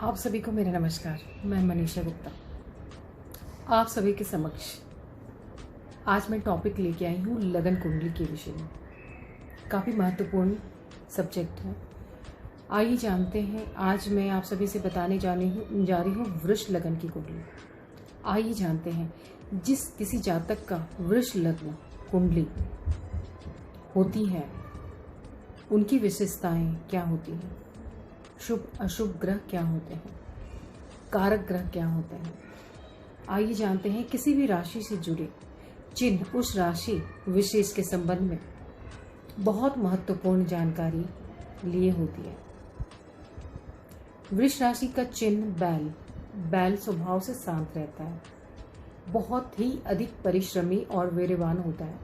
आप सभी को मेरा नमस्कार। मैं मनीषा गुप्ता आप सभी के समक्ष आज मैं टॉपिक लेके आई हूँ लगन कुंडली के विषय में। काफ़ी महत्वपूर्ण सब्जेक्ट है। आइए जानते हैं। आज मैं आप सभी से बताने जा रही हूँ वृष लगन की कुंडली। आइए जानते हैं जिस किसी जातक का वृष लग्न कुंडली होती है उनकी विशेषताएं क्या होती हैं, शुभ अशुभ ग्रह क्या होते हैं, कारक ग्रह क्या होते हैं। आइए जानते हैं किसी भी राशि से जुड़े चिन्ह उस राशि विशेष के संबंध में बहुत महत्वपूर्ण जानकारी लिए होती है। वृष राशि का चिन्ह बैल स्वभाव से शांत रहता है, बहुत ही अधिक परिश्रमी और वीर्यवान होता है।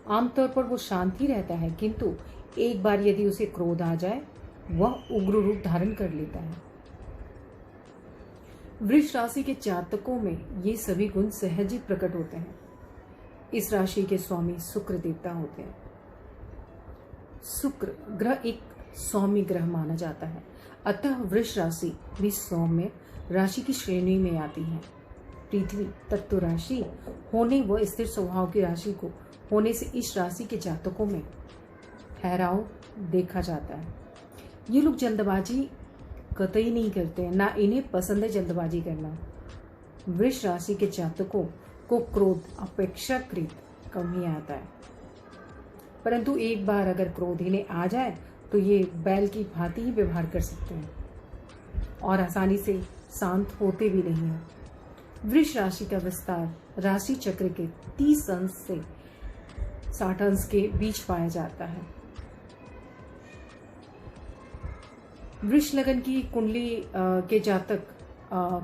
आमतौर पर वो शांत ही रहता है, किंतु एक बार यदि उसे क्रोध आ जाए वह उग्र रूप धारण कर लेता है। वृष राशि के जातकों में ये सभी गुण सहज ही प्रकट होते हैं। इस राशि के स्वामी शुक्र देवता होते हैं। शुक्र ग्रह एक सौम्य ग्रह माना जाता है, अतः वृष राशि भी सौम्य राशि की श्रेणी में आती है। पृथ्वी तत्व राशि होने व स्थिर स्वभाव की राशि को होने से इस राशि के जातकों में ठहराव देखा जाता है। ये लोग जल्दबाजी कतई नहीं करते, ना इन्हें पसंद है जल्दबाजी करना। वृष राशि के जातकों को क्रोध अपेक्षाकृत कम ही आता है, परंतु एक बार अगर क्रोध इन्हें आ जाए तो ये बैल की भांति ही व्यवहार कर सकते हैं और आसानी से शांत होते भी नहीं हैं। वृष राशि का विस्तार राशि चक्र के 30 अंश से 60 अंश के बीच पाया जाता है। वृष लगन की कुंडली के जातक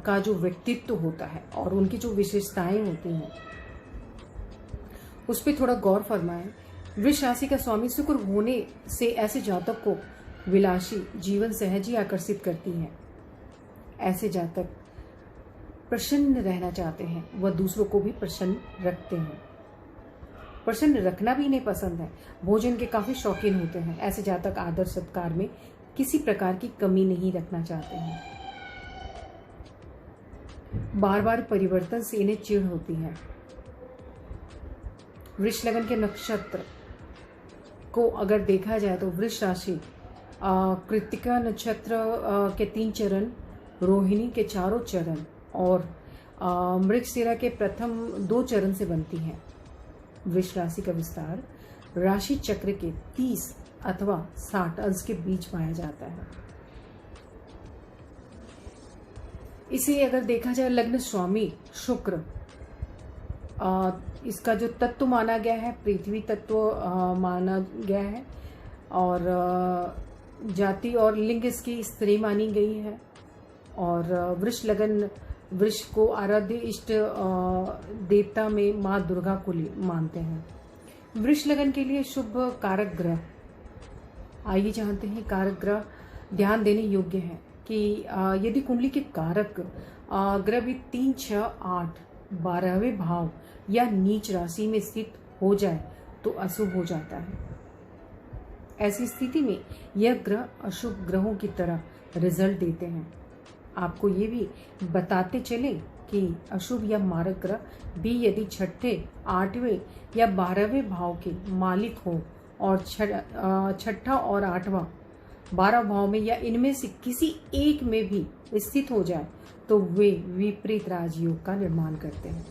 का जो व्यक्तित्व होता है और उनकी जो विशेषताएं होती हैं उस पर थोड़ा गौर फरमाएं। वृष राशि का स्वामी शुक्र होने से ऐसे जातक को विलासी जीवन सहज ही आकर्षित करती है। ऐसे जातक प्रसन्न रहना चाहते हैं, वह दूसरों को भी प्रसन्न रखते हैं। प्रसन्न रखना भी इन्हें पसंद है। भोजन के काफी शौकीन होते हैं। ऐसे जातक आदर सत्कार में किसी प्रकार की कमी नहीं रखना चाहते हैं। बार बार परिवर्तन से इन्हें चिढ़ होती है। वृष लगन के नक्षत्र को अगर देखा जाए तो वृष राशि कृत्तिका नक्षत्र के 3 चरण, रोहिणी के 4 चरण और मृगशिरा के प्रथम 2 चरण से बनती है। वृष राशि का विस्तार राशि चक्र के 30 अथवा 60 अंश के बीच पाया जाता है। इसे अगर देखा जाए लग्न स्वामी शुक्र, इसका जो तत्व माना गया है पृथ्वी तत्व माना गया है और जाति और लिंग इसकी स्त्री मानी गई है। और वृष लगन वृष को आराध्य इष्ट देवता में माँ दुर्गा को मानते हैं। वृष लगन के लिए शुभ कारक ग्रह आइए जानते हैं। कारक ग्रह ध्यान देने योग्य है कि यदि कुंडली के कारक ग्रह भी 3, 6, 8, 12वें भाव या नीच राशि में स्थित हो जाए तो अशुभ हो जाता है। ऐसी स्थिति में यह ग्रह अशुभ ग्रहों की तरह रिजल्ट देते हैं। आपको ये भी बताते चले कि अशुभ या मारक ग्रह भी यदि 6ठे, 8वें या 12वें भाव के मालिक हो और 6ठा और 8वां 12 भाव में या इनमें से किसी एक में भी स्थित हो जाए तो वे विपरीत राजयोग का निर्माण करते हैं।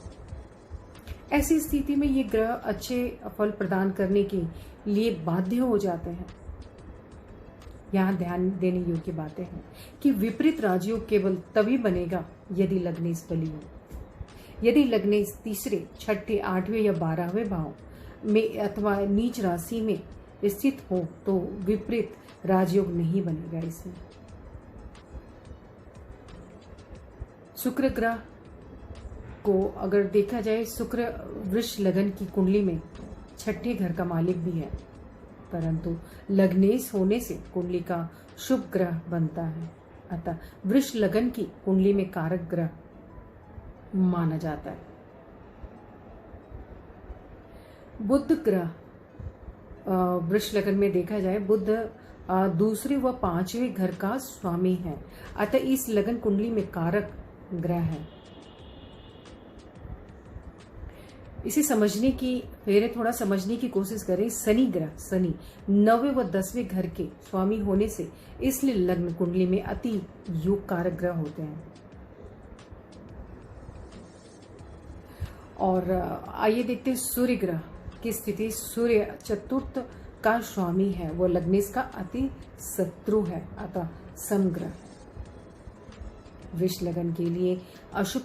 ऐसी स्थिति में ये ग्रह अच्छे फल प्रदान करने के लिए बाध्य हो जाते हैं। यहाँ ध्यान देने योग्य बातें हैं कि विपरीत राजयोग केवल तभी बनेगा यदि लग्नेश बली हो। यदि लग्नेश 3रे, 6ठे, 8वें या 12वें भाव में अथवा नीच राशि में स्थित हो तो विपरीत राजयोग नहीं बनेगा। इसमें शुक्र ग्रह को अगर देखा जाए, शुक्र वृष लगन की कुंडली में 6ठे घर का मालिक भी है, परंतु लग्नेश होने से कुंडली का शुभ ग्रह बनता है। अतः वृष लगन की कुंडली में कारक ग्रह माना जाता है। बुध ग्रह वृष लगन में देखा जाए, बुध दूसरे व पांचवें घर का स्वामी है, अतः इस लगन कुंडली में कारक ग्रह है। इसे समझने की पहले थोड़ा समझने की कोशिश करें। शनि ग्रह, शनि 9वें व 10वें घर के स्वामी होने से इसलिए लग्न कुंडली में अति योग कारक ग्रह होते हैं। और आइए देखते हैं सूर्य ग्रह की स्थिति। सूर्य चतुर्थ का स्वामी है, वो लग्नेश का अति शत्रु है, अतः समग्रह। वृष लगन के लिए अशुभ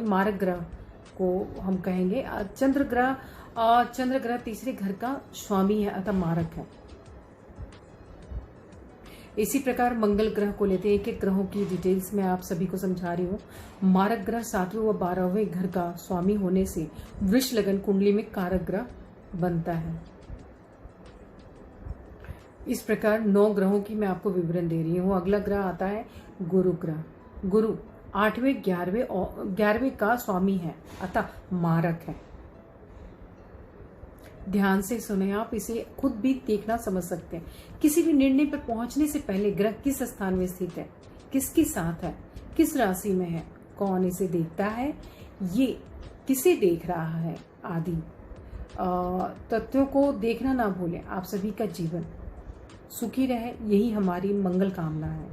मारक ग्रह को हम कहेंगे। चंद्र ग्रह तीसरे घर का स्वामी है, अतः मारक है। इसी प्रकार मंगल ग्रह को लेते हैं। एक एक ग्रहों की डिटेल्स में आप सभी को समझा रही हूँ। मारक ग्रह 7वें व 12वें घर का स्वामी होने से वृष लगन कुंडली में कारक ग्रह बनता है। इस प्रकार 9 ग्रहों की मैं आपको विवरण दे रही हूँ। अगला ग्रह आता है गुरु ग्रह। गुरु 8वें 11वें का स्वामी है, अतः मारक है। ध्यान से सुने, आप इसे खुद भी देखना समझ सकते हैं। किसी भी निर्णय पर पहुंचने से पहले ग्रह किस स्थान में स्थित है, किसके साथ है, किस राशि में है, कौन इसे देखता है, ये किसे देख रहा है आदि तथ्यों को देखना ना भूलें। आप सभी का जीवन सुखी रहे, यही हमारी मंगल कामना है।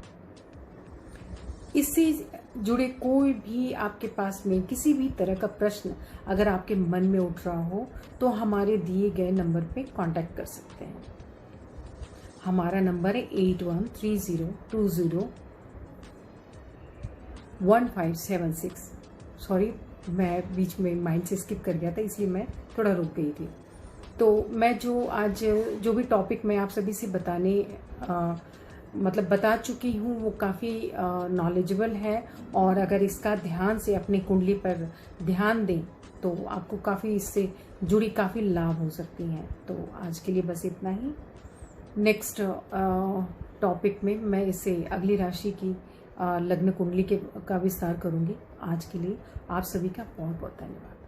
इससे जुड़े कोई भी आपके पास में किसी भी तरह का प्रश्न अगर आपके मन में उठ रहा हो तो हमारे दिए गए नंबर पे कांटेक्ट कर सकते हैं। हमारा नंबर है 8130201576। सॉरी, मैं बीच में माइंड से स्किप कर गया था, इसलिए मैं थोड़ा रुक गई थी। तो मैं जो भी टॉपिक मैं आप सभी से बता चुकी हूँ वो काफ़ी नॉलेजेबल है, और अगर इसका ध्यान से अपने कुंडली पर ध्यान दें तो आपको काफ़ी इससे जुड़ी काफ़ी लाभ हो सकती हैं। तो आज के लिए बस इतना ही। नेक्स्ट टॉपिक में मैं इसे अगली राशि की लग्न कुंडली का विस्तार करूँगी। आज के लिए आप सभी का बहुत बहुत धन्यवाद।